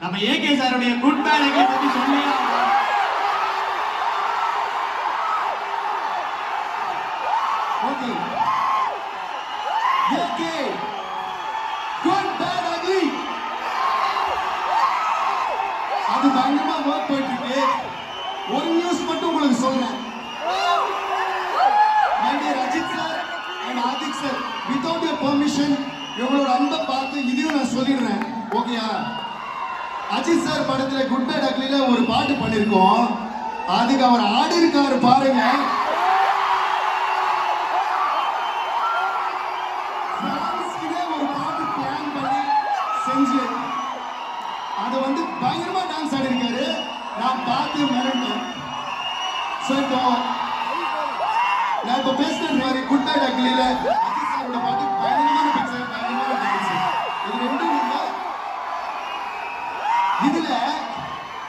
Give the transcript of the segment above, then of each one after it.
நம்ம ஏகே சாருடைய good bad ugly பத்தி சொல்லியே okay AK good bad ugly அது பயங்கரமா ஒர்க் போயிட்டு இருக்கு. ஒரு நியூஸ் மட்டும் உங்களுக்கு சொல்றேன். Ajith sir and Adhik sir without your permission இவங்களோட அன்பை பார்த்து இதையும் நான் சொல்லிடுறேன். ஓகேயா? அஜித் சார் படத்துல குட் பேட் அக்லில ஒரு பாட்டு பண்ணிருக்கோம். அதுக்கு அவர் ஆடி இருக்காரு பாருங்க. ஒரு பாட்டு பிளான் பண்ணி செஞ்சு அதை வந்து பயங்கரமா டான்ஸ் ஆடி இருக்காரு. நான் பார்த்து மிரண்டேன். ஸோ இப்போ நான் இப்போ பேசுறது மாதிரி குட் பேட் அக்லில அஜித் சாரோட பாட்டு பயங்கரமான பிக்சர், பயங்கரமான டான்ஸ். இது ரெண்டும் இல்ல.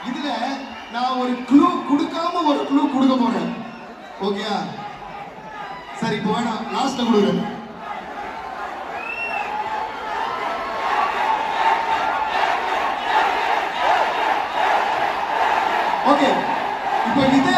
இதுல நான் ஒரு க்ளூ கொடுக்காம ஒரு க்ளூ கொடுக்க போறேன். ஓகேயா? சரி இப்போ வேணாம், லாஸ்ட்ல கொடுக்குறேன். ஓகே இப்போ இதே